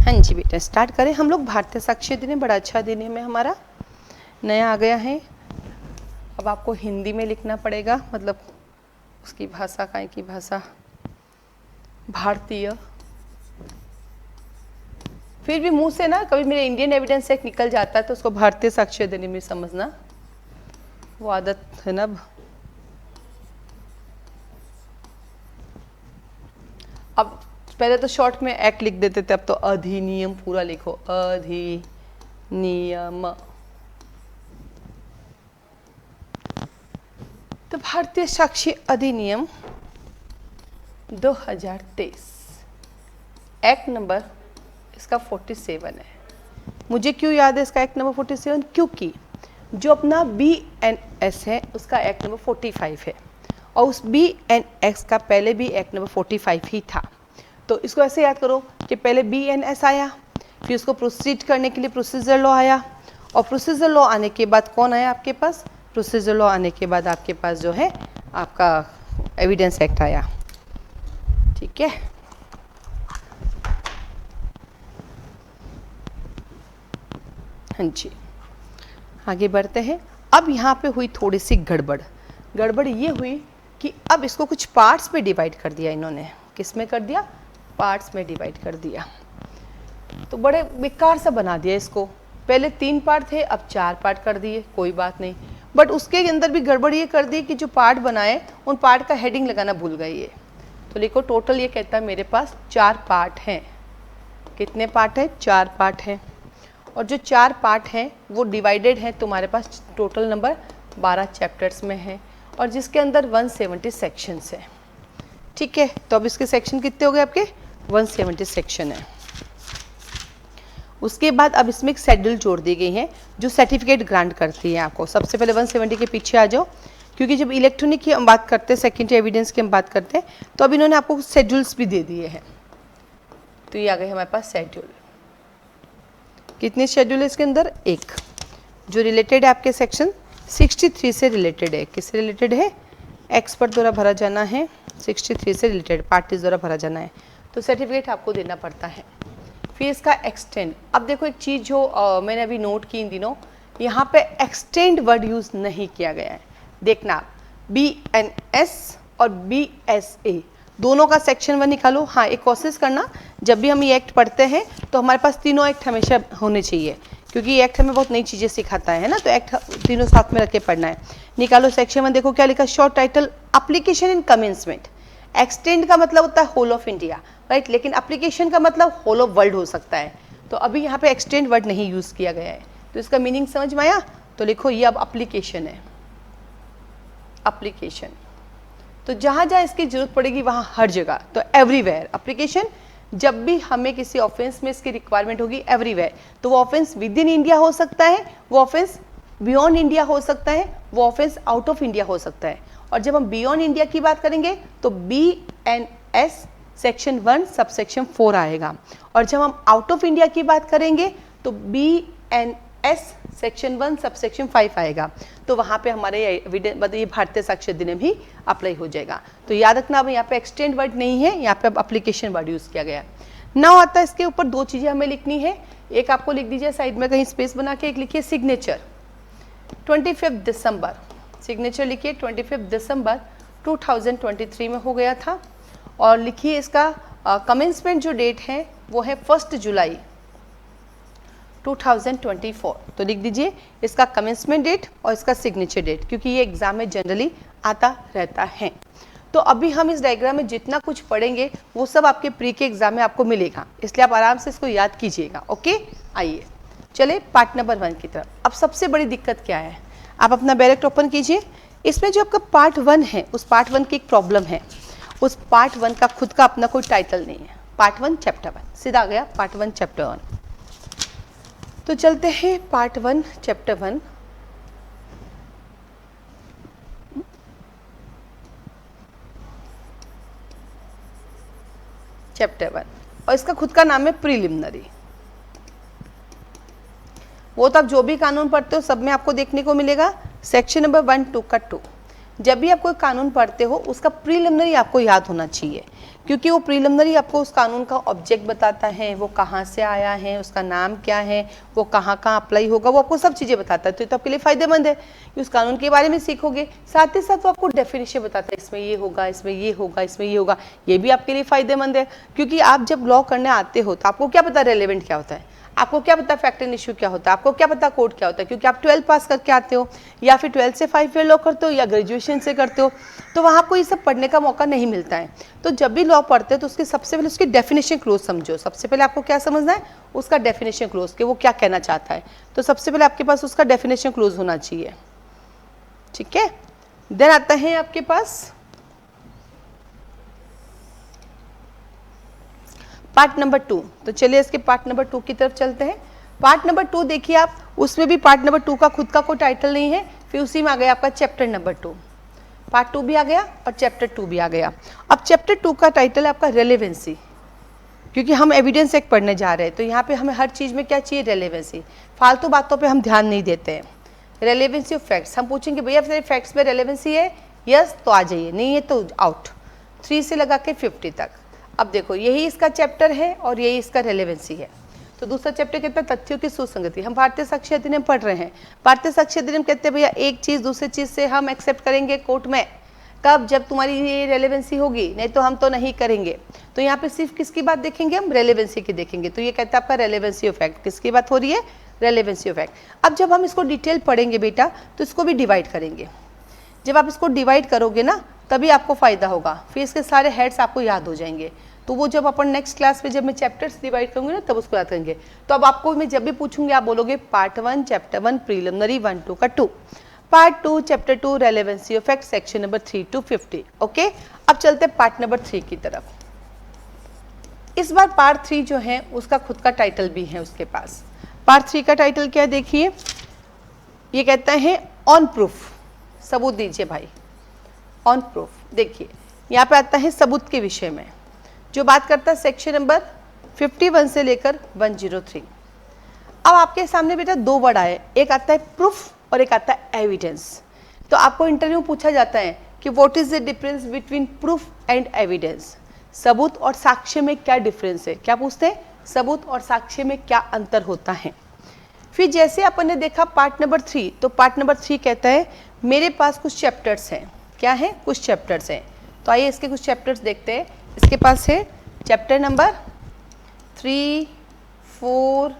हाँ जी बेटा, स्टार्ट करें हम लोग। भारतीय साक्षर दिन है, बड़ा अच्छा दिन है, में हमारा नया आ गया है। अब आपको हिंदी में लिखना पड़ेगा, मतलब उसकी भाषा, काय की भाषा भारतीय। फिर भी मुंह से ना कभी मेरे इंडियन एविडेंस एक्ट निकल जाता है तो उसको भारतीय साक्षर अधिनियम में समझना, वो आदत है ना। अब पहले तो शॉर्ट में एक्ट लिख देते थे, अब तो अधिनियम पूरा लिखो, अधिनियम। तो भारतीय साक्षर अधिनियम 2023 एक्ट नंबर इसका 47 है। मुझे क्यों याद है इसका एक्ट नंबर 47? क्योंकि जो अपना BNS है उसका एक्ट नंबर 45 है, और उस BNS का पहले भी एक्ट नंबर 45 ही था। तो इसको ऐसे याद करो कि पहले BNS आया, फिर उसको प्रोसीड करने के लिए प्रोसीजर लॉ आया, और प्रोसीजर लॉ आने के बाद कौन आया आपके पास? प्रोसीजर लॉ आने के बाद आपके पास जो है आपका एविडेंस एक्ट आया। ठीक है, हाँ जी, आगे बढ़ते हैं। अब यहाँ पे हुई थोड़ी सी गड़बड़ ये हुई कि अब इसको कुछ पार्ट्स में डिवाइड कर दिया इन्होंने। किस में कर दिया? पार्ट्स में डिवाइड कर दिया। तो बड़े बेकार सा बना दिया इसको। पहले 3 पार्ट थे, अब 4 पार्ट कर दिए, कोई बात नहीं। बट उसके अंदर भी गड़बड़ ये कर दी कि जो पार्ट बनाए उन पार्ट का हेडिंग लगाना भूल गई है। तो लिखो, टोटल ये कहता है मेरे पास 4 पार्ट हैं। कितने पार्ट हैं? 4 पार्ट हैं। और जो 4 पार्ट हैं वो डिवाइडेड हैं तुम्हारे पास टोटल नंबर 12 चैप्टर्स में है, और जिसके अंदर 170 सेक्शंस हैं। ठीक है, तो अब इसके सेक्शन कितने हो गए आपके? 170 सेक्शन है। उसके बाद अब इसमें एक शेड्यूल जोड़ दी गई है जो सर्टिफिकेट ग्रांट करती है आपको। सबसे पहले 170 के पीछे आ जाओ, क्योंकि जब इलेक्ट्रॉनिक की हम बात करते हैं, सेकेंडरी एविडेंस की हम बात करते हैं, तो अब इन्होंने आपको शेड्यूल्स भी दे दिए हैं। तो ये आ गए हमारे पास शेड्यूल। कितने शेड्यूल है इसके अंदर? एक, जो रिलेटेड है आपके सेक्शन 63 से रिलेटेड है। किससे रिलेटेड है? एक्सपर्ट द्वारा भरा जाना है, 63 से रिलेटेड पार्टीज द्वारा भरा जाना है, तो सर्टिफिकेट आपको देना पड़ता है। फिर इसका एक्सटेंड। अब देखो एक चीज़ जो मैंने अभी नोट की इन दिनों, यहाँ पे एक्सटेंड वर्ड यूज़ नहीं किया गया है। देखना, BNS और BSA दोनों का सेक्शन 1 निकालो। हाँ, एक कोशिश करना, जब भी हम ये एक्ट पढ़ते हैं तो हमारे पास तीनों एक्ट हमेशा होने चाहिए, क्योंकि ये एक्ट हमें बहुत नई चीज़ें सिखाता है ना, तो एक्ट तीनों साथ में रख के पढ़ना है। निकालो सेक्शन 1, देखो क्या लिखा, short title application in commencement. Extend का मतलब होता है होल ऑफ इंडिया, राइट, लेकिन एप्लीकेशन का मतलब होल ऑफ वर्ल्ड हो सकता है। तो अभी यहाँ पे एक्सटेंड वर्ड नहीं यूज़ किया गया है, तो इसका मीनिंग समझ में आया? तो लिखो ये अब एप्लीकेशन है, एप्लीकेशन। तो जहाँ जहाँ इसकी जरूरत पड़ेगी वहाँ हर जगह, तो एवरीवेयर एप्लीकेशन। जब भी हमें किसी ऑफेंस में इसकी रिक्वायरमेंट होगी एवरीवेयर, तो वो ऑफेंस विद इन इंडिया हो सकता है, वो ऑफेंस बियॉन्ड इंडिया हो सकता है, वो ऑफेंस आउट ऑफ इंडिया हो सकता है। और जब हम बियॉन्ड इंडिया की बात करेंगे तो BNS सेक्शन 1 सबसेक्शन 4 आएगा, और जब हम आउट ऑफ इंडिया की बात करेंगे तो BNS सेक्शन 1 सबसेक्शन 5 आएगा। तो वहाँ पे हमारे ये भारतीय साक्षर अधिनियम ही अप्लाई हो जाएगा। तो याद रखना, अब यहाँ पे एक्सटेंड वर्ड नहीं है, यहाँ पे अब एप्लीकेशन वर्ड यूज़ किया गया है। नाउ आता है इसके ऊपर 2 चीज़ें हमें लिखनी है। एक आपको लिख दीजिए साइड में कहीं स्पेस बना के, एक लिखिए सिग्नेचर 25 दिसंबर। सिग्नेचर लिखिए 25 दिसंबर 2023 में हो गया था। और लिखिए इसका कमेंसमेंट जो डेट है वो है 1 जुलाई 2024। तो लिख दीजिए इसका कमेंसमेंट डेट और इसका सिग्नेचर डेट, क्योंकि ये एग्जाम में जनरली आता रहता है। तो अभी हम इस डायग्राम में जितना कुछ पढ़ेंगे वो सब आपके प्री के एग्जाम में आपको मिलेगा, इसलिए आप आराम से इसको याद कीजिएगा। ओके, आइए चले पार्ट नंबर 1 की तरफ। अब सबसे बड़ी दिक्कत क्या है, आप अपना बैरेक्ट ओपन कीजिए। इसमें जो आपका पार्ट 1 है, उस पार्ट 1 की एक प्रॉब्लम है। उस पार्ट 1 का खुद का अपना कोई टाइटल नहीं है। पार्ट 1 चैप्टर 1 सीधा आ गया, पार्ट 1 चैप्टर 1। तो चलते हैं पार्ट 1 चैप्टर 1। चैप्टर 1, और इसका खुद का नाम है प्रीलिमिनरी। वो तो आप जो भी कानून पढ़ते हो सब में आपको देखने को मिलेगा। सेक्शन नंबर 1, 2 का 2, जब भी आप कोई कानून पढ़ते हो उसका प्रीलिमिनरी आपको याद होना चाहिए, क्योंकि वो प्रीलिमिनरी आपको उस कानून का ऑब्जेक्ट बताता है, वो कहाँ से आया है, उसका नाम क्या है, वो कहाँ कहाँ अप्लाई होगा, वो आपको सब चीज़ें बताता है। तो ये तो आपके लिए फ़ायदेमंद है कि उस कानून के बारे में सीखोगे। साथ ही साथ वो आपको डेफिनेशन बताता है, इसमें ये होगा, इसमें ये होगा, इसमें ये होगा। ये भी आपके लिए फ़ायदेमंद है, क्योंकि आप जब लॉ करने आते हो तो आपको क्या पता रेलेवेंट क्या होता है, आपको क्या पता फैक्ट एंड इशू क्या होता है, आपको क्या पता कोड क्या होता है, क्योंकि आप 12 पास करके आते हो या फिर 12 से 5 ईयर लॉ करते हो या ग्रेजुएशन से करते हो, तो वहाँ आपको ये सब पढ़ने का मौका नहीं मिलता है। तो जब भी लॉ पढ़ते हो तो उसकी सबसे पहले उसकी डेफिनेशन क्लोज समझो। सबसे पहले आपको क्या समझना है, उसका डेफिनेशन क्लोज, कि वो क्या कहना चाहता है। तो सबसे पहले आपके पास उसका डेफिनेशन क्लोज होना चाहिए, ठीक है। देन आता है आपके पास पार्ट नंबर 2। तो चलिए इसके पार्ट नंबर 2 की तरफ चलते हैं। पार्ट नंबर 2 देखिए आप, उसमें भी पार्ट नंबर 2 का खुद का कोई टाइटल नहीं है, फिर उसी में आ गया आपका चैप्टर नंबर 2। पार्ट 2 भी आ गया और चैप्टर 2 भी आ गया। अब चैप्टर 2 का टाइटल है आपका रेलेवेंसी, क्योंकि हम एविडेंस एक्ट पढ़ने जा रहे हैं, तो यहाँ पे हमें हर चीज़ में क्या चाहिए, रेलेवेंसी। फालतू बातों पे हम ध्यान नहीं देते हैं। रेलेवेंसी ऑफ फैक्ट्स, हम पूछेंगे भैया फैक्ट्स में रेलेवेंसी है, यस तो आ जाइए, नहीं है तो आउट। 3 से लगा के 50 तक। अब देखो यही इसका चैप्टर है और यही इसका रेलेवेंसी है। तो दूसरा चैप्टर कहता है तथ्यों की सुसंगति। हम भारतीय साक्ष्य अधिनियम पढ़ रहे हैं। भारतीय साक्ष्य अधिनियम कहते हैं भैया एक चीज़ दूसरी चीज़ से हम एक्सेप्ट करेंगे कोर्ट में, कब, जब तुम्हारी ये रेलेवेंसी होगी, नहीं तो हम तो नहीं करेंगे। तो यहाँ पे सिर्फ किसकी बात देखेंगे, हम रेलेवेंसी की देखेंगे। तो ये कहता है आपका रेलेवेंसी ऑफ एक्ट, किसकी बात हो रही है, रेलेवेंसी ऑफ एक्ट। अब जब हम इसको डिटेल पढ़ेंगे बेटा तो इसको भी डिवाइड करेंगे। जब आप इसको डिवाइड करोगे ना तभी आपको फ़ायदा होगा, फिर इसके सारे हेड्स आपको याद हो जाएंगे। तो वो जब अपन नेक्स्ट क्लास में जब मैं चैप्टर्स डिवाइड करूँगी ना तब उसको याद करेंगे। तो अब आपको मैं जब भी पूछूंगी आप बोलोगे पार्ट 1 चैप्टर 1 प्रीलिमिनरी 1 2 का 2, part 2 chapter 2 relevancy of act section number 3 to 50। Okay, अब चलते हैं पार्ट नंबर 3 की तरफ। इस बार पार्ट 3 जो है उसका खुद का टाइटल भी है उसके पास। पार्ट 3 का टाइटल क्या है देखिए, ये कहता है ऑन प्रूफ, सबूत दीजिए भाई, ऑन प्रूफ। देखिए यहाँ पे आता है सबूत के विषय में, जो बात करता है सेक्शन नंबर 51 से लेकर 103। अब आपके सामने बेटा 2 वर्ड आए, एक आता है प्रूफ और एक आता है एविडेंस। तो आपको इंटरव्यू में पूछा जाता है कि what is the difference between proof and evidence, सबूत और साक्ष्य में क्या डिफरेंस है। क्या पूछते हैं, सबूत और साक्ष्य में क्या अंतर होता है। फिर जैसे अपन ने देखा पार्ट नंबर 3, तो पार्ट नंबर 3 कहता है मेरे पास कुछ चैप्टर्स हैं। क्या है, कुछ चैप्टर्स हैं। तो आइए इसके कुछ चैप्टर्स देखते हैं। इसके पास है चैप्टर नंबर 3, 4,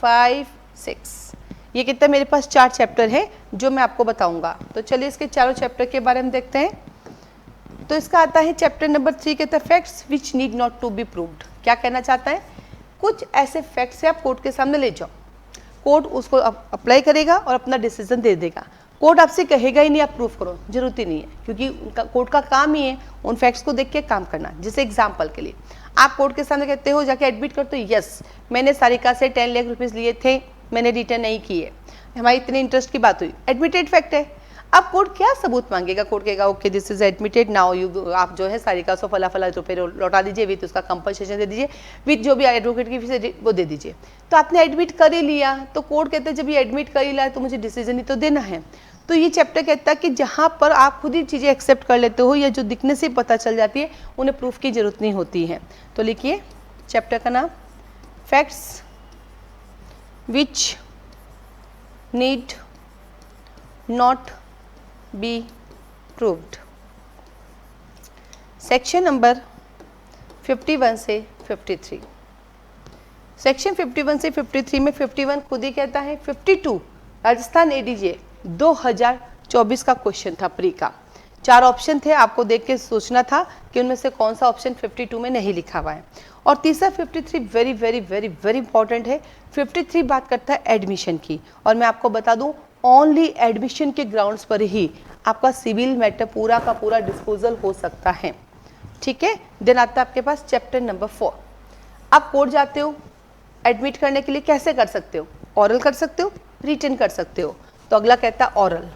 5, 6। ये कितना, मेरे पास 4 चैप्टर है जो मैं आपको बताऊंगा। तो चलिए इसके चारों चैप्टर के बारे में देखते हैं। तो इसका आता है चैप्टर नंबर 3 कहता है facts which need not to be proved. क्या कहना चाहता है, कुछ ऐसे फैक्ट्स है आप कोर्ट के सामने ले जाओ, कोर्ट उसको अप्लाई करेगा और अपना डिसीजन दे देगा। कोर्ट आपसे कहेगा ही नहीं आप प्रूफ करो, जरूरत ही नहीं है, क्योंकि कोर्ट का काम ही है उन फैक्ट्स को देख के काम करना। जैसे एग्जांपल के लिए आप कोर्ट के सामने कहते हो, जाके एडमिट करते हो, यस मैंने सारिका से 10 लाख रुपीज़ लिए थे, मैंने रिटर्न नहीं किए, हमारी इतने इंटरेस्ट की बात हुई, एडमिटेड फैक्ट है। अब कोर्ट क्या सबूत मांगेगा, कोर्ट कहेगा okay this is admitted now you, आप जो है सारिका से फला फला रुपये लौटा दीजिए, विथ उसका कंपनसेशन दे दीजिए, विथ जो भी एडवोकेट की फीस है वो दे दीजिए। तो आपने एडमिट कर ही लिया, तो कोर्ट कहते हैं जब ये एडमिट कर ही लिया तो मुझे डिसीजन ही तो देना है। तो ये चैप्टर कहता है कि जहाँ पर आप खुद ही चीज़ें एक्सेप्ट कर लेते हो या जो दिखने से पता चल जाती है, उन्हें प्रूफ की जरूरत नहीं होती है। तो लिखिए चैप्टर का नाम facts which need not be proved, section number 51 से 53। सेक्शन 51 से 53 में 51 खुद ही कहता है 52 राजस्थान एडीजे 2024 का क्वेश्चन था प्री का। 4 ऑप्शन थे, आपको देख के सोचना था कि उनमें से कौन सा ऑप्शन 52 में नहीं लिखा हुआ है। और तीसरा 53 very very very very important है। 53 बात करता है एडमिशन की, और मैं आपको बता दूं ओनली एडमिशन के ग्राउंड्स पर ही आपका सिविल मैटर पूरा का पूरा डिस्पोजल हो सकता है, ठीक है। देन आता है आपके पास चैप्टर नंबर 4। आप कोर्ट जाते हो एडमिट करने के लिए, कैसे कर सकते हो, ऑरल कर सकते हो, रिटन कर सकते हो। तो अगला कहता है ऑरल,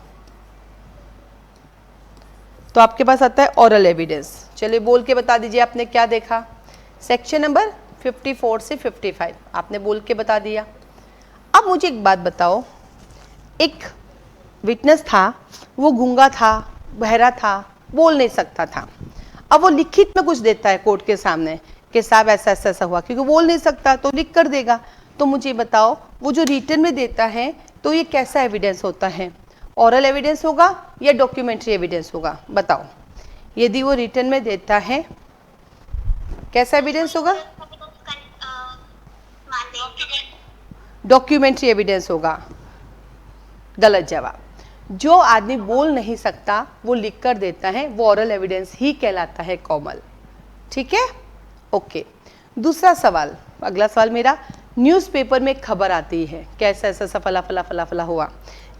तो आपके पास आता है ऑरल एविडेंस। चलिए बोल के बता दीजिए आपने क्या देखा। सेक्शन नंबर 54 से 55 आपने बोल के बता दिया। अब मुझे एक बात बताओ, एक विटनेस था, वो गूंगा था, बहरा था, बोल नहीं सकता था। अब वो लिखित में कुछ देता है कोर्ट के सामने कि साहब ऐसा ऐसा ऐसा हुआ, क्योंकि बोल नहीं सकता तो लिख कर देगा। तो मुझे बताओ वो जो रिटन में देता है तो ये कैसा एविडेंस होता है? ओरल एविडेंस होगा या डॉक्यूमेंट्री एविडेंस होगा? बताओ। यदि वो रिटन में देता है कैसा एविडेंस होगा? डॉक्यूमेंट्री एविडेंस होगा। गलत जवाब। जो आदमी बोल नहीं सकता वो लिख कर देता है वो ओरल एविडेंस ही कहलाता है कोमल। ठीक है, ओके। दूसरा सवाल, अगला सवाल मेरा, न्यूज़पेपर में खबर आती है कैसा ऐसा ऐसा फला फला फला फला हुआ,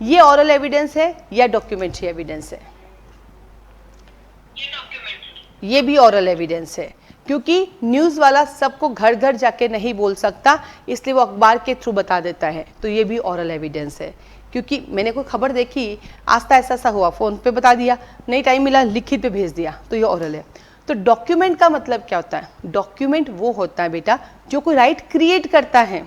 ये ओरल एविडेंस है या डॉक्यूमेंट्री एविडेंस है? ये भी ओरल एविडेंस है, क्योंकि न्यूज़ वाला सबको घर घर जाके नहीं बोल सकता, इसलिए वो अखबार के थ्रू बता देता है, तो ये भी ओरल एविडेंस है। क्योंकि मैंने कोई खबर देखी, आस्था ऐसा ऐसा हुआ, फ़ोन पे बता दिया, नहीं टाइम मिला लिखित पे भेज दिया, तो ये ओरल है। तो डॉक्यूमेंट का मतलब क्या होता है? डॉक्यूमेंट वो होता है बेटा जो कोई राइट क्रिएट करता है,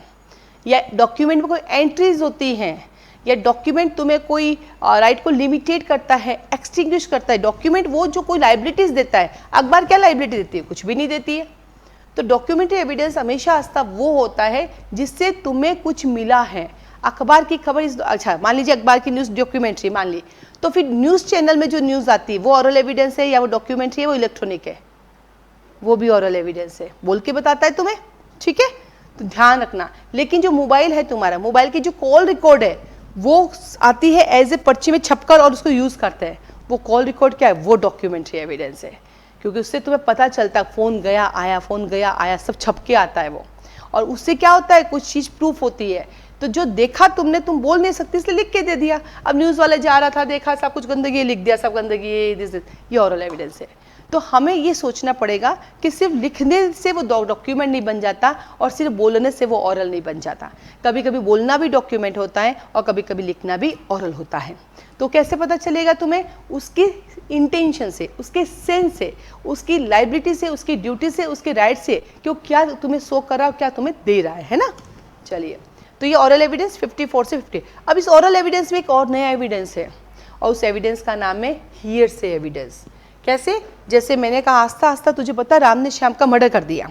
या डॉक्यूमेंट में कोई एंट्रीज होती हैं, या डॉक्यूमेंट तुम्हें कोई राइट को लिमिटेड करता है, एक्सटिंग्विश करता है। डॉक्यूमेंट वो जो कोई लाइबिलिटीज देता है। अखबार क्या लाइबिलिटी देती है? कुछ भी नहीं देती है। तो डॉक्यूमेंट्री एविडेंस हमेशा आस्था वो होता है जिससे तुम्हें कुछ मिला है। अखबार की खबर इस, अच्छा मान लीजिए अखबार की न्यूज़ डॉक्यूमेंट्री मान ली, तो फिर न्यूज़ चैनल में जो न्यूज़ आती है वो ओरल एविडेंस है या वो डॉक्यूमेंट्री है, वो इलेक्ट्रॉनिक है? वो भी ओरल एविडेंस है, बोल के बताता है तुम्हें। ठीक है, तो ध्यान रखना। लेकिन जो मोबाइल है तुम्हारा, मोबाइल की जो कॉल रिकॉर्ड है वो आती है एज ए पर्ची में छपकर और उसको यूज़ करते हैं, वो कॉल रिकॉर्ड क्या है? वो डॉक्यूमेंट्री एविडेंस है, क्योंकि उससे तुम्हें पता चलता है फ़ोन गया आया, फ़ोन गया आया, सब छप के आता है वो। और उससे क्या होता है? कुछ चीज़ प्रूफ होती है। तो जो देखा तुमने, तुम बोल नहीं सकती इसलिए लिख के दे दिया। अब न्यूज़ वाले जा रहा था, देखा सब कुछ गंदगी, लिख दिया सब गंदगी, ये ओरल एविडेंस है। तो हमें ये सोचना पड़ेगा कि सिर्फ लिखने से वो डॉक्यूमेंट नहीं बन जाता और सिर्फ बोलने से वो ओरल नहीं बन जाता। कभी कभी बोलना भी डॉक्यूमेंट होता है और कभी कभी लिखना भी ओरल होता है। तो कैसे पता चलेगा तुम्हें? उसकी इंटेंशन से, उसके सेंस से, उसकी लाइबिलिटी से, उसकी ड्यूटी से, उसके राइट से, कि वो क्या तुम्हें शो कर रहा है, क्या तुम्हें दे रहा है ना। चलिए, तो ये ओरल एविडेंस 54 से 50। अब इस ओरल एविडेंस में एक और नया एविडेंस है और उस एविडेंस का नाम है हियरसे एविडेंस। कैसे? जैसे मैंने कहा आस्था आस्था तुझे पता राम ने श्याम का मर्डर कर दिया,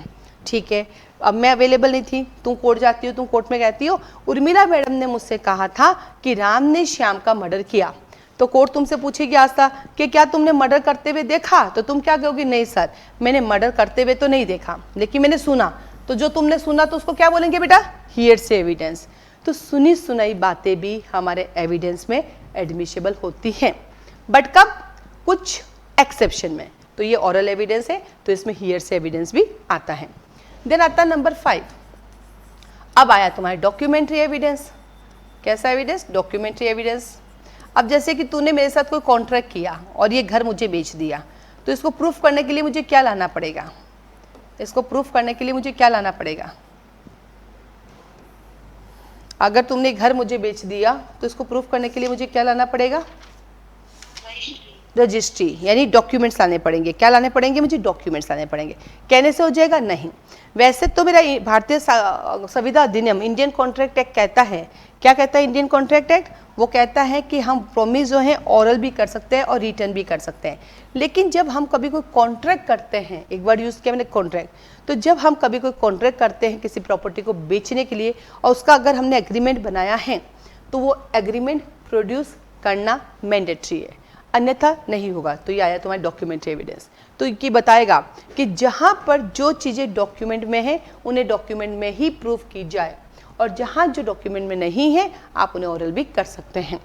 ठीक है, अब मैं अवेलेबल नहीं थी, तुम कोर्ट जाती हो, तुम कोर्ट में कहती हो उर्मिला मैडम ने मुझसे कहा था कि राम ने श्याम का मर्डर किया। तो कोर्ट तुमसे पूछेगी आस्था कि क्या तुमने मर्डर करते हुए देखा? तो तुम क्या कहोगी? नहीं सर, मैंने मर्डर करते हुए तो नहीं देखा, लेकिन मैंने सुना। तो जो तुमने सुना तो उसको क्या बोलेंगे बेटा? Hearsay evidence. तो सुनी सुनाई बातें भी हमारे एविडेंस में एडमिशेबल होती हैं, बट कब? कुछ एक्सेप्शन में। तो ये ओरल एविडेंस है, तो इसमें हियरसे एविडेंस भी आता है। देन आता है नंबर 5। अब आया तुम्हारे डॉक्यूमेंट्री एविडेंस। कैसा एविडेंस? Documentary evidence. अब जैसे कि तूने मेरे साथ कोई कॉन्ट्रैक्ट किया और ये घर मुझे बेच दिया, तो इसको प्रूफ करने के लिए मुझे क्या लाना पड़ेगा? इसको प्रूफ करने के लिए मुझे क्या लाना पड़ेगा? अगर तुमने घर मुझे बेच दिया तो इसको प्रूफ करने के लिए मुझे क्या लाना पड़ेगा? रजिस्ट्री, यानी डॉक्यूमेंट्स लाने पड़ेंगे। क्या लाने पड़ेंगे? मुझे डॉक्यूमेंट्स लाने पड़ेंगे। कहने से हो जाएगा? नहीं। वैसे तो मेरा भारतीय संविदा अधिनियम इंडियन कॉन्ट्रैक्ट एक्ट कहता है, क्या कहता है इंडियन कॉन्ट्रैक्ट एक्ट? वो कहता है कि हम प्रॉमिस जो है ओरल भी कर सकते हैं और रिटर्न भी कर सकते हैं। लेकिन जब हम कभी कोई कॉन्ट्रैक्ट करते हैं, एक वर्ड यूज़ किया मैंने कॉन्ट्रैक्ट, तो जब हम कभी कोई कॉन्ट्रैक्ट करते हैं किसी प्रॉपर्टी को बेचने के लिए और उसका अगर हमने एग्रीमेंट बनाया है तो वो एग्रीमेंट प्रोड्यूस करना मैंडेटरी है, अन्यथा नहीं होगा। तो ये आया तुम्हारा डॉक्यूमेंट्री एविडेंस। तो ये बताएगा कि जहाँ पर जो चीज़ें डॉक्यूमेंट में है उन्हें डॉक्यूमेंट में ही प्रूफ की जाए, और जहाँ जो डॉक्यूमेंट में नहीं है आप उन्हें ओरल भी कर सकते हैं।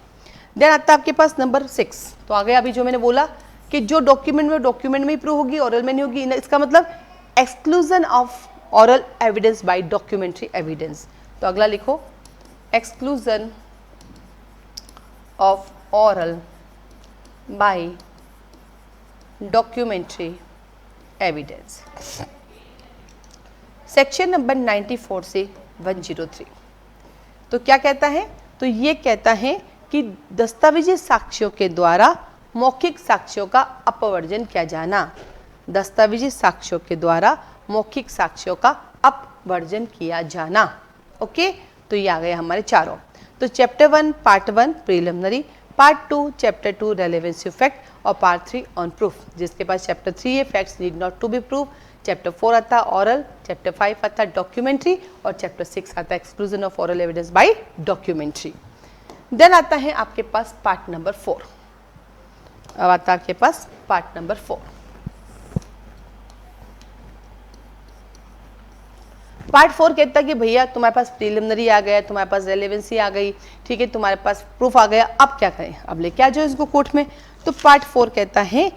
देन आता है आपके पास नंबर 6। तो आ गया अभी जो मैंने बोला कि जो डॉक्यूमेंट में ही प्रूफ होगी, ओरल में नहीं होगी। इसका मतलब exclusion of oral evidence by documentary evidence. तो अगला लिखो, exclusion of oral by documentary evidence। Section number 94 से 103। तो क्या कहता है? तो ये कहता है कि दस्तावेजी साक्ष्यों के द्वारा मौखिक साक्ष्यों का अपवर्जन किया जाना। दस्तावेजी साक्ष्यों के द्वारा मौखिक साक्ष्यों का अपवर्जन किया जाना। ओके, तो ये आ गए हमारे चारों। तो chapter 1 part 1 preliminary, part 2 chapter 2 relevancy fact और पार्ट 3 ऑन प्रूफ, जिसके पास चैप्टर 3 है facts need not to be proof, chapter 4 आता है ऑरल, चैप्टर 5 आता है डॉक्यूमेंट्री और चैप्टर 6 आता है exclusion of oral evidence by documentary. Then आता है आपके पास पार्ट नंबर 4। अब आता है आपके पास पार्ट नंबर 4। पार्ट 4 कहता है कि भैया तुम्हारे पास प्रीलिमिनरी आ गया, तुम्हारे पास रेलेवेंसी आ गई, ठीक है, तुम्हारे पास प्रूफ आ गया, अब क्या करें, अब लेके आ जाओ इसको कोर्ट में। तो पार्ट 4 कहता है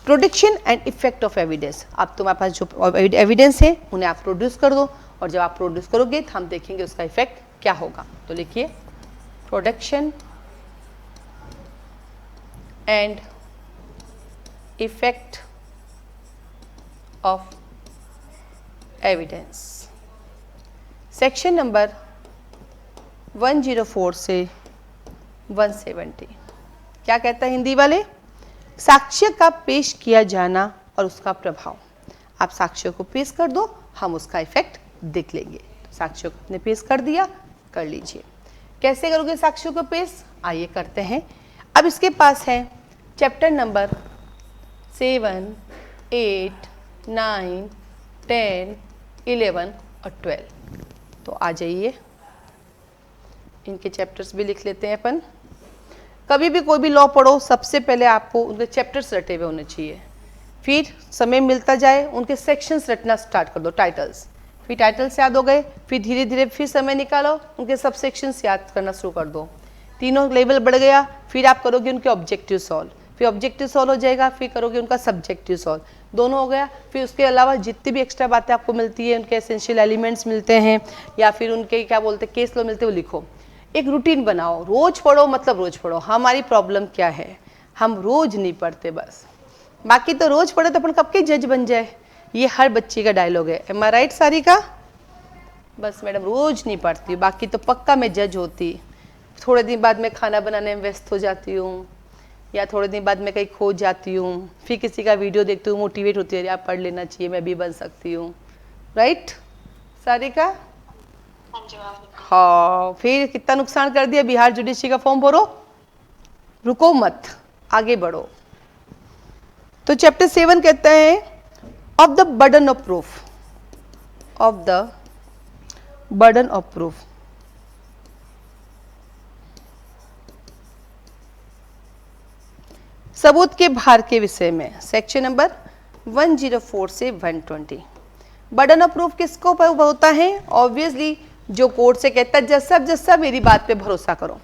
production and effect of evidence. अब तुम्हारे पास जो एविडेंस है उन्हें आप प्रोड्यूस कर दो, और जब आप प्रोड्यूस करोगे तो हम देखेंगे उसका इफेक्ट क्या होगा। तो लिखिए production and effect of evidence, section number 104 से 170। क्या कहता है हिंदी वाले? साक्ष्य का पेश किया जाना और उसका प्रभाव। आप साक्ष्य को पेश कर दो, हम उसका इफेक्ट देख लेंगे। तो साक्ष्य को आपने पेश कर दिया, कर लीजिए। कैसे करोगे साक्ष्य को पेश? आइए करते हैं। अब इसके पास है चैप्टर नंबर 7, 8, 9, 10, 11 और 12। तो आ जाइए, इनके चैप्टर्स भी लिख लेते हैं अपन। कभी भी कोई भी लॉ पढ़ो, सबसे पहले आपको उनके चैप्टर्स रटे हुए होने चाहिए, फिर समय मिलता जाए उनके सेक्शंस रटना स्टार्ट कर दो, टाइटल्स। फिर टाइटल्स याद हो गए, फिर धीरे धीरे फिर समय निकालो, उनके सब सेक्शंस याद करना शुरू कर दो। तीनों लेवल बढ़ गया, फिर आप करोगे उनके ऑब्जेक्टिव सॉल्व, फिर ऑब्जेक्टिव सॉल्व हो जाएगा, फिर करोगे उनका सब्जेक्टिव सॉल्व, दोनों हो गया। फिर उसके अलावा जितनी भी एक्स्ट्रा बातें आपको मिलती है, उनके एसेंशियल एलिमेंट्स मिलते हैं या फिर उनके क्या बोलते हैं केस लॉ मिलते हैं, वो लिखो। एक रूटीन बनाओ, रोज पढ़ो, मतलब रोज पढ़ो। हमारी प्रॉब्लम क्या है, हम रोज नहीं पढ़ते बस। बाकी तो रोज पढ़े तो अपन कब के जज बन जाए, ये हर बच्ची का डायलॉग है। एम आई राइट सारिका? बस मैडम रोज नहीं पढ़ती, बाकी तो पक्का मैं जज होती। थोड़े दिन बाद मैं खाना बनाने में व्यस्त हो जाती हूँ, या थोड़े दिन बाद मैं कहीं खो जाती हूँ, फिर किसी का वीडियो देखती हूँ, मोटिवेट होती है, यार पढ़ लेना चाहिए, मैं भी बन सकती हूँ। राइट सारिका? हाँ, फिर कितना नुकसान कर दिया। बिहार जुडिशरी का फॉर्म भरो, रुको मत, आगे बढ़ो। तो चैप्टर 7 कहता है of the burden of proof, of the burden of proof. सबूत के भार के विषय में, सेक्शन नंबर 104 से 120। बर्डन ऑफ प्रूफ किसको होता है? ऑब्वियसली जो कोर्ट से कहता है जज साहब मेरी बात पे भरोसा करो,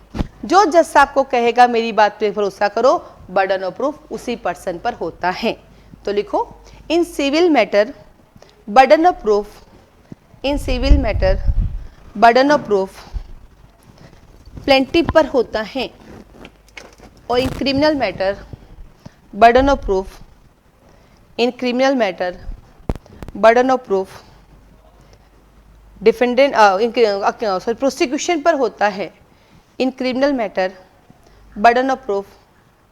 जो जज साहब को कहेगा मेरी बात पे भरोसा करो, बर्डन ऑफ प्रूफ उसी पर्सन पर होता है। तो लिखो in civil matter burden of proof, in civil matter burden of proof plaintiff पर होता है, और in criminal matter burden of proof, in criminal matter burden of proof defendant sorry prosecution पर होता है। In criminal matter burden of proof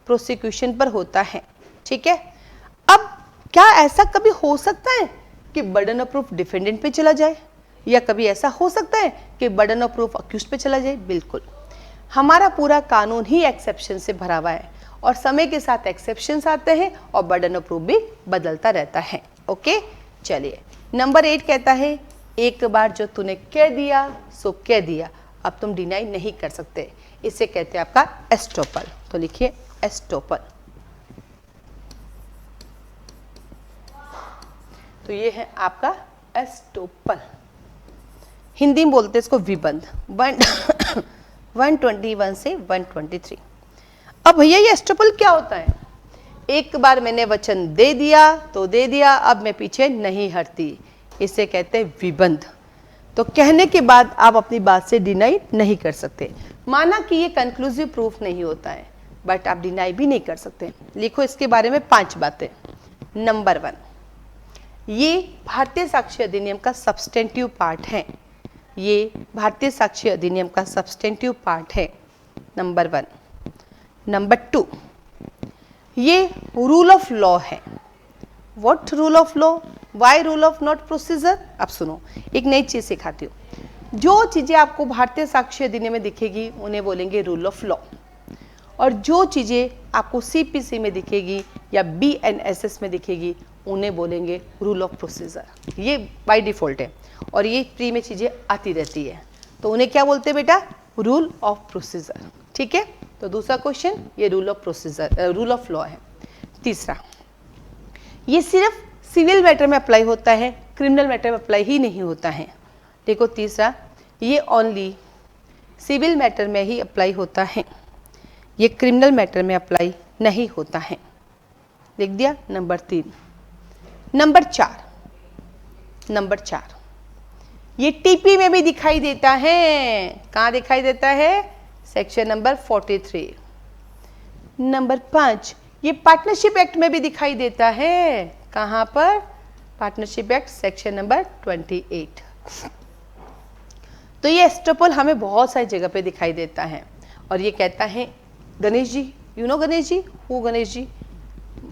prosecution पर होता है। ठीक है, अब क्या ऐसा कभी हो सकता है कि बर्डन ऑफ प्रूफ डिफेंडेंट पे चला जाए, या कभी ऐसा हो सकता है कि बर्डन ऑफ प्रूफ अक्यूज्ड पे चला जाए? बिल्कुल, हमारा पूरा कानून ही एक्सेप्शन से भरा हुआ है, और समय के साथ एक्सेप्शंस आते हैं और बर्डन ऑफ प्रूफ भी बदलता रहता है। ओके, चलिए नंबर 8 कहता है एक बार जो तूने कह दिया सो कह दिया, अब तुम डिनाई नहीं कर सकते। इसे कहते हैं आपका एस्टोपल। तो लिखिए एस्टोपल। तो ये है आपका एस्टोपल, हिंदी में बोलते हैं इसको विबंध। 121 से 123। अब भैया ये एस्टोपल क्या होता है? एक बार मैंने वचन दे दिया तो दे दिया, अब मैं पीछे नहीं हटती, इसे कहते हैं विबंध। तो कहने के बाद आप अपनी बात से डिनाई नहीं कर सकते। माना कि ये कंक्लूसिव प्रूफ नहीं होता है, बट आप डिनाई भी नहीं कर सकते। लिखो इसके बारे में 5 बातें। नंबर 1, ये भारतीय साक्ष्य अधिनियम का सब्सटेंटिव पार्ट है। ये भारतीय साक्ष्य अधिनियम का सब्सटेंटिव पार्ट है, नंबर 1। नंबर 2, ये रूल ऑफ लॉ है। What rule of law? Why rule of not procedure? अब सुनो, एक नई चीज सिखाती हूँ। जो चीजें आपको भारतीय साक्ष्य अधिनियम में दिखेगी उन्हें बोलेंगे रूल ऑफ लॉ, और जो चीज़ें आपको CPC में दिखेगी या BNSS में दिखेगी उन्हें बोलेंगे रूल ऑफ प्रोसीजर। ये बाय डिफ़ॉल्ट है और ये प्री में चीज़ें आती रहती है, तो उन्हें क्या बोलते हैं बेटा? Rule of procedure. ठीक है, तो दूसरा क्वेश्चन ये rule of procedure, rule of law है। तीसरा, ये सिर्फ सिविल मैटर में अप्लाई होता है, क्रिमिनल मैटर में अप्लाई ही नहीं होता है। देखो तीसरा, ये ओनली सिविल मैटर में ही अप्लाई होता है, ये क्रिमिनल मैटर में अप्लाई नहीं होता है। लिख दिया नंबर 3। नंबर 4, ये TP में भी दिखाई देता है। कहाँ दिखाई देता है? Section number 43। नंबर 5, ये पार्टनरशिप एक्ट में भी दिखाई देता है। कहाँ पर? Partnership act section number 28। तो ये एस्ट्रोपोल हमें बहुत सारी जगह पे दिखाई देता है और ये कहता है गणेश जी, यू नो गणेश जी, वो गणेश जी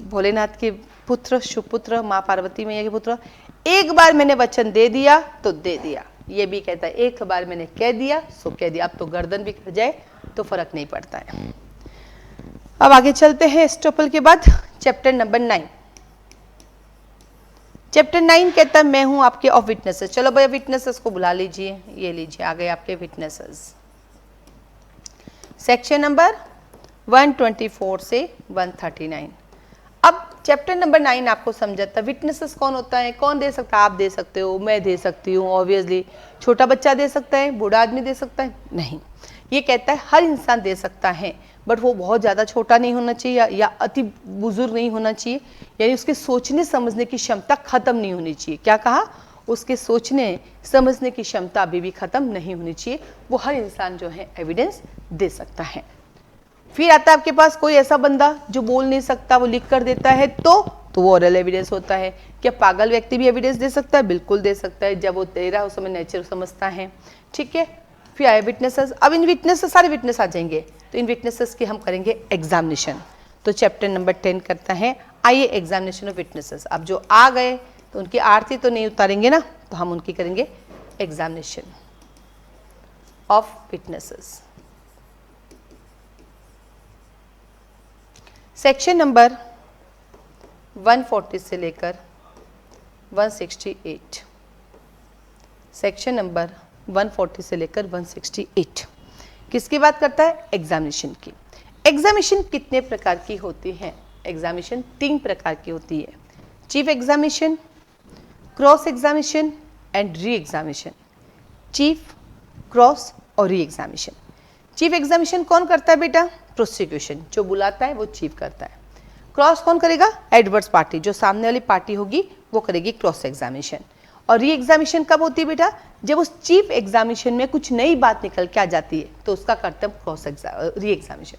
भोलेनाथ के पुत्र, सुपुत्र, माँ पार्वती मैया के पुत्र। एक बार मैंने वचन दे दिया तो दे दिया। ये भी कहता है एक बार मैंने कह दिया सो कह दिया। अब तो गर्दन भी कट जाए तो फर्क नहीं पड़ता है। अब आगे चलते हैं एस्ट्रोपोल के बाद चैप्टर नंबर 9। चैप्टर 9 कहता है मैं हूं आपके ऑफ विटनेसेस। चलो भाई विटनेसेस को बुला लीजिए, ये लीजिए आ गए आपके विटनेसेस। सेक्शन नंबर 124 से 139। अब चैप्टर नंबर 9 आपको समझाता है विटनेसेस कौन होता है, कौन दे सकता है। आप दे सकते हो, मैं दे सकती हूँ, ऑब्वियसली छोटा बच्चा दे सकता है, बूढ़ा आदमी दे सकता है, नहीं। ये कहता है हर इंसान दे सकता है, बट वो बहुत ज़्यादा छोटा नहीं होना चाहिए या अति बुजुर्ग नहीं होना चाहिए, यानी उसके सोचने समझने की क्षमता खत्म नहीं होनी चाहिए। क्या कहा? उसके सोचने समझने की क्षमता अभी भी खत्म नहीं होनी चाहिए। वो हर इंसान जो है एविडेंस दे सकता है। फिर आता है आपके पास कोई ऐसा बंदा जो बोल नहीं सकता, वो लिख कर देता है, तो वो ओरल एविडेंस होता है। क्या पागल व्यक्ति भी एविडेंस दे सकता है? बिल्कुल दे सकता है, जब वो दे रहा है उस समय नेचर समझता है। ठीक है, फिर आए विटनेसेस। अब इन विटनेसेस सारे विटनेस आ जाएंगे, तो इन विटनेसेस की हम करेंगे एग्जामिनेशन। तो चैप्टर नंबर 10 करता है आइए एग्जामिनेशन ऑफ विटनेसेस। अब जो आ गए तो उनकी आरती तो नहीं उतारेंगे ना, तो हम उनकी करेंगे examination of witnesses. Section number 140 से लेकर 168। सेक्शन नंबर 140 से लेकर 168 किसकी बात करता है? एग्जामिनेशन की। एग्जामिनेशन कितने प्रकार की होती है? एग्जामिनेशन 3 प्रकार की होती है, chief examination, cross examination and re examination. Chief, cross और री एग्जामिनेशन। चीफ एग्जामिनेशन कौन करता है बेटा? प्रोसिक्यूशन, जो बुलाता है वो चीफ करता है। क्रॉस कौन करेगा? एडवर्स पार्टी, जो सामने वाली पार्टी होगी वो करेगी क्रॉस एग्जामिनेशन। और री एग्जामिनेशन कब होती है बेटा? जब उस चीफ एग्जामिनेशन में कुछ नई बात निकल के आ जाती है तो उसका करते हैं क्रॉस री एग्जामिनेशन।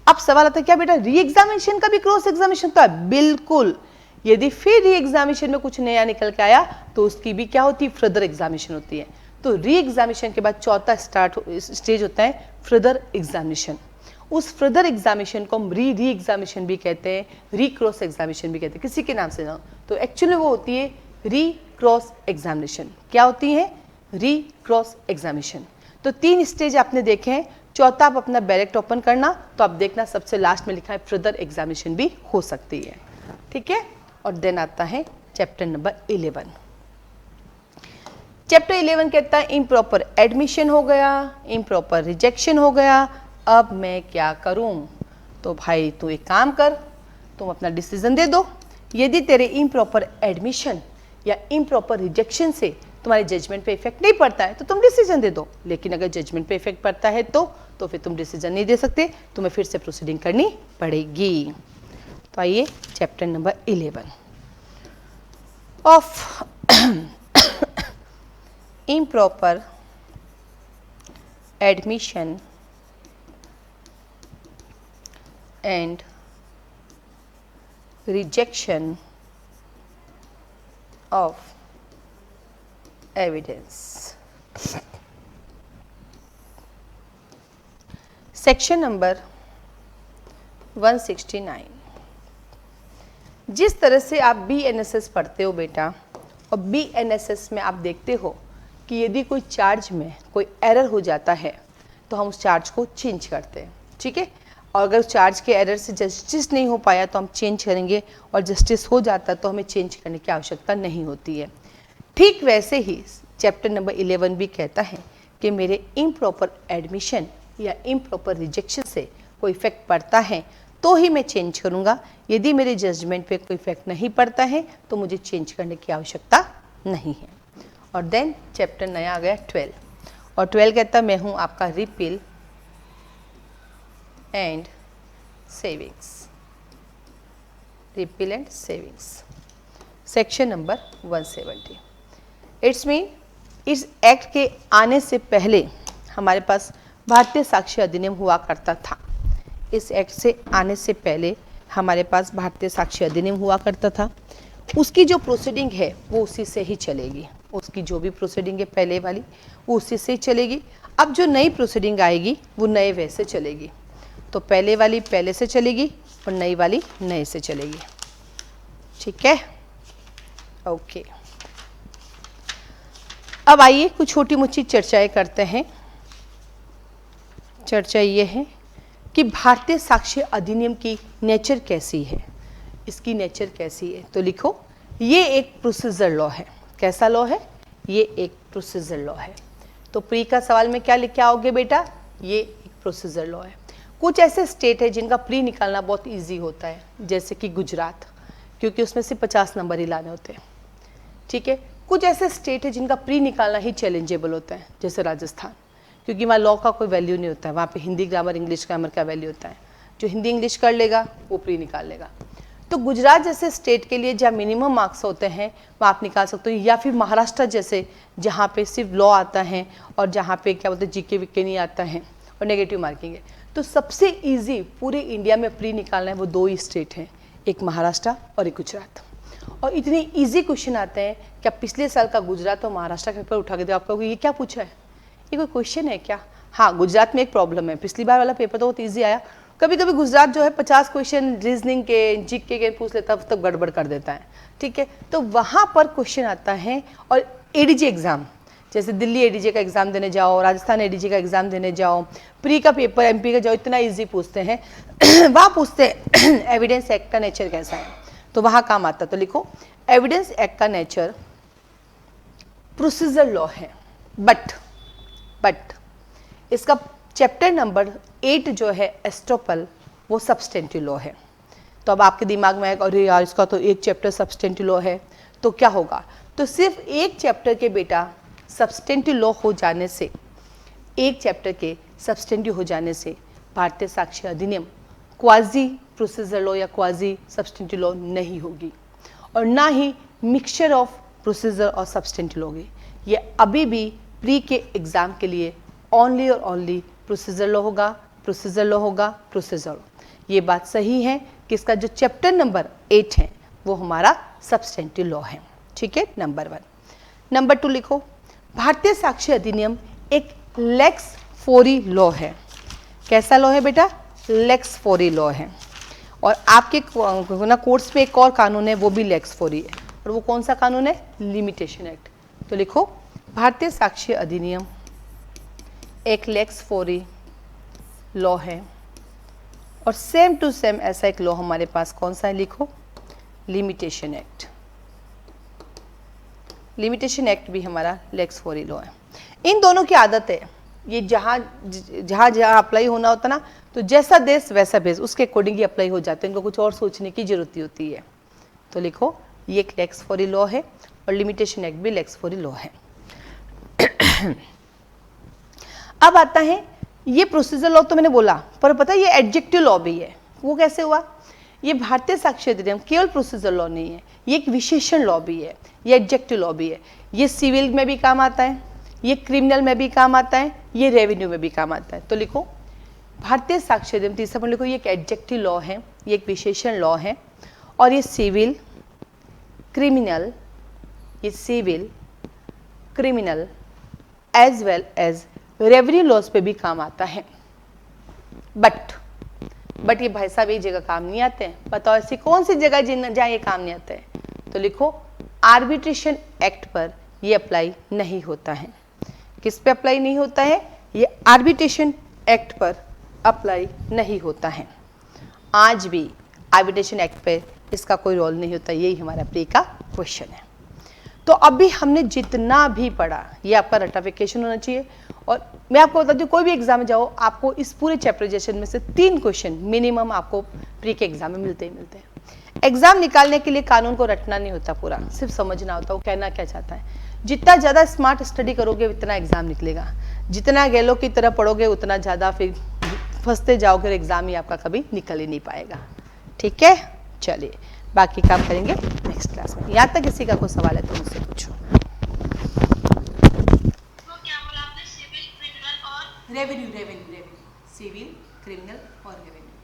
अब सवाल आता है क्या बेटा री एग्जामिनेशन का भी क्रॉस एग्जामिनेशन तो है? बिल्कुल। यदि फिर री एग्जामिनेशन में कुछ नया निकल के आया तो उसकी भी क्या होती है? फर्दर एग्जामिनेशन होती है। तो री एग्जामिनेशन के बाद चौथा स्टेज होता है फर्दर एग्जामिनेशन। उस फर्दर एग्जामिनेशन को हम री एग्जामिनेशन भी कहते हैं, री क्रॉस एग्जामिनेशन भी कहते हैं, किसी के नाम से ना। तो एक्चुअली वो होती है री क्रॉस एग्जामिनेशन। क्या होती है? री क्रॉस एग्जामिनेशन। तो 3 स्टेज आपने देखे हैं। चौथा आप अपना बैलेट ओपन करना, तो आप देखना सबसे लास्ट में लिखा है फर्दर एग्जामिनेशन भी हो सकती है। ठीक है, और देन आता है चैप्टर नंबर 11। चैप्टर 11 कहता है इम्प्रॉपर एडमिशन हो गया, इम्प्रॉपर रिजेक्शन हो गया, अब मैं क्या करूं? तो भाई तू एक काम कर, तुम अपना डिसीजन दे दो। यदि तेरे इम्प्रॉपर एडमिशन या इम्प्रॉपर रिजेक्शन से तुम्हारे जजमेंट पे इफेक्ट नहीं पड़ता है तो तुम डिसीजन दे दो, लेकिन अगर जजमेंट पे इफेक्ट पड़ता है तो फिर तुम डिसीजन नहीं दे सकते, तुम्हें फिर से प्रोसीडिंग करनी पड़ेगी। तो आइए chapter number 11 of improper admission and rejection of evidence। Section number 169। जिस तरह से आप BNSS पढ़ते हो बेटा, और BNSS में आप देखते हो कि यदि कोई चार्ज में कोई एरर हो जाता है तो हम उस चार्ज को चेंज करते हैं। ठीक है, और अगर चार्ज के एरर से जस्टिस नहीं हो पाया तो हम चेंज करेंगे, और जस्टिस हो जाता तो हमें चेंज करने की आवश्यकता नहीं होती है। ठीक वैसे ही चैप्टर नंबर 11 भी कहता है कि मेरे इम्प्रॉपर एडमिशन या इम्प्रॉपर रिजेक्शन से कोई इफेक्ट पड़ता है तो ही मैं चेंज करूँगा। यदि मेरे जजमेंट पे कोई इफेक्ट नहीं पड़ता है तो मुझे चेंज करने की आवश्यकता नहीं है। और देन चैप्टर नया आ गया 12, और 12 कहता मैं हूँ आपका repeal and savings, repeal and savings, section number 170। It's mean इस एक्ट के आने से पहले हमारे पास भारतीय साक्ष्य अधिनियम हुआ करता था। इस एक्ट से आने से पहले हमारे पास भारतीय साक्ष्य अधिनियम हुआ करता था। उसकी जो प्रोसीडिंग है वो उसी से ही चलेगी, उसकी जो भी प्रोसीडिंग है पहले वाली वो उसी से ही चलेगी। अब जो नई प्रोसीडिंग आएगी वो नए वे से चलेगी, तो पहले वाली पहले से चलेगी और नई वाली नए से चलेगी। ठीक है, ओके। अब आइए कुछ छोटी मोटी चर्चाएं करते हैं। चर्चा ये है कि भारतीय साक्ष्य अधिनियम की नेचर कैसी है, इसकी नेचर कैसी है। तो लिखो ये एक प्रोसीजर लॉ है। कैसा लॉ है? ये एक प्रोसीजर लॉ है। तो प्री का सवाल में क्या लिख के आओगे बेटा? ये एक प्रोसीजर लॉ है। कुछ ऐसे स्टेट है जिनका प्री निकालना बहुत इजी होता है, जैसे कि गुजरात, क्योंकि उसमें से 50 नंबर ही लाने होते हैं। ठीक है। कुछ ऐसे स्टेट है जिनका प्री निकालना ही चैलेंजेबल होता है, जैसे राजस्थान, क्योंकि वहाँ लॉ का कोई वैल्यू नहीं होता है, वहाँ पे हिंदी ग्रामर इंग्लिश ग्रामर का वैल्यू होता है। जो हिंदी इंग्लिश कर लेगा वो प्री निकाल लेगा। तो गुजरात जैसे स्टेट के लिए जहाँ मिनिमम मार्क्स होते हैं वहाँ आप निकाल सकते हो, या फिर महाराष्ट्र जैसे जहाँ पे सिर्फ लॉ आता है और जहाँ पे क्या बोलते हैं जीके वीके नहीं आता है और नेगेटिव मार्किंग है। तो सबसे ईजी पूरे इंडिया में प्री निकालना है वो 2 ही स्टेट हैं, एक महाराष्ट्र और एक गुजरात। और इतने इजी क्वेश्चन आते हैं कि आप पिछले साल का गुजरात और महाराष्ट्र का पेपर उठा के दो, आप कहोगे ये क्या पूछा है, ये कोई क्वेश्चन है क्या? हाँ, गुजरात में एक प्रॉब्लम है, पिछली बार वाला पेपर तो बहुत ईजी आया। कभी कभी गुजरात जो है 50 क्वेश्चन रीजनिंग के जीके के पूछ लेता है, तब गड़बड़ कर देता है। ठीक है, तो वहाँ पर क्वेश्चन आता है। और एडीजे एग्जाम, जैसे दिल्ली एडीजे का एग्जाम देने जाओ, राजस्थान एडीजे का एग्जाम देने जाओ, प्री का पेपर एमपी का जाओ, इतना इजी पूछते हैं। वहाँ पूछते हैं एविडेंस एक्ट का नेचर कैसा है, तो वहाँ काम आता। तो लिखो एविडेंस एक्ट का नेचर प्रोसीजर लॉ है, बट इसका चैप्टर नंबर 8 जो है एस्टोपल, वो सब्सटेंटिव लॉ है। तो अब आपके दिमाग में आएगा अरे यार इसका तो एक चैप्टर सब्सटेंटिव लॉ है, तो क्या होगा? तो सिर्फ एक चैप्टर के बेटा सब्सटेंटिव लॉ हो जाने से, एक चैप्टर के सब्सटेंटिव हो जाने से भारतीय साक्ष्य अधिनियम क्वाजी प्रोसीजर लॉ या क्वाजी सब्सटेंटिव लॉ नहीं होगी, और ना ही मिक्सचर ऑफ प्रोसीजर और सब्सटेंटिव होगी। ये अभी भी प्री के एग्जाम के लिए ओनली और ओनली प्रोसीजर लॉ होगा, प्रोसीजर लॉ होगा, प्रोसीजर। ये बात सही है कि इसका जो चैप्टर नंबर 8 है वो हमारा सब्सटेंटिव लॉ है। ठीक है, नंबर 1। नंबर 2 लिखो भारतीय साक्ष्य अधिनियम एक लेक्स फोरी लॉ है। कैसा लॉ है बेटा? लेक्स फोरी लॉ है। और आपके ना कोर्स में एक और कानून है, वो भी लेक्स फोरी है, और वो कौन सा कानून है? Limitation act. तो लिखो भारतीय साक्ष्य अधिनियम एक लेक्स फोरी लॉ है, और सेम टू सेम ऐसा एक लॉ हमारे पास कौन सा है? लिखो लिमिटेशन एक्ट। लिमिटेशन एक्ट भी हमारा लेक्स फोरी लॉ है। इन दोनों की आदत है, ये जहाँ जहाँ अप्लाई होना होता ना, तो जैसा देश वैसा भेज, उसके अकॉर्डिंग ही अप्लाई हो जाते हैं, इनको कुछ और सोचने की जरूरत होती है। तो लिखो ये एक लेक्स फोरी लॉ है और लिमिटेशन एक्ट भी लेक्स फोरी लॉ है। अब आता है ये प्रोसीजर लॉ, तो मैंने बोला, पर पता है ये एडजेक्टिव लॉ भी है। वो कैसे हुआ? ये भारतीय साक्ष्य अधिनियम केवल प्रोसीजर लॉ नहीं है, ये एक विशेषण लॉ भी है, ये एडजेक्टिव लॉ भी है। ये सिविल में भी काम आता है, ये क्रिमिनल में भी काम आता है, ये रेवेन्यू में भी काम आता है। तो लिखो भारतीय साक्ष्य अधिनियम, तीसरा पॉइंट लिखो, ये एक एडजेक्टिव लॉ है, ये एक विशेषण लॉ है, और ये सिविल क्रिमिनल, ये civil criminal as well as revenue laws पे भी काम आता है। बट ये भाई साहब एक जगह काम नहीं आते हैं। बताओ ऐसी कौन सी जगह जहाँ ये काम नहीं आते हैं? तो लिखो आर्बिट्रेशन एक्ट पर ये अप्लाई नहीं होता है। किस पे अप्लाई नहीं होता है? ये आर्बिट्रेशन एक्ट पर अप्लाई नहीं होता है। आज भी आर्बिट्रेशन एक्ट पे इसका कोई रोल नहीं होता। यही हमारा प्री का क्वेश्चन है। तो अभी हमने जितना भी पढ़ा ये आपका रटाफिकेशन होना चाहिए। और मैं आपको बताती हूँ, कोई भी एग्जाम में जाओ आपको इस पूरे चैप्टराइजेशन में से 3 क्वेश्चन मिनिमम आपको प्री के एग्जाम में मिलते ही मिलते हैं। एग्जाम निकालने के लिए कानून को रटना नहीं होता पूरा, सिर्फ समझना होता है वो कहना क्या चाहता है। जितना ज़्यादा स्मार्ट स्टडी करोगे उतना एग्जाम निकलेगा, जितना गैलो की तरह पढ़ोगे उतना ज़्यादा फिर फंसते जाओगे, एग्जाम ही आपका कभी निकल ही नहीं पाएगा। ठीक है, चलिए बाकी काम करेंगे नेक्स्ट क्लास में। यहाँ तक किसी का कोई सवाल है तो मुझसे पूछो। रेवेन्यू, सिविल, क्रिमिनल और रेवेन्यू।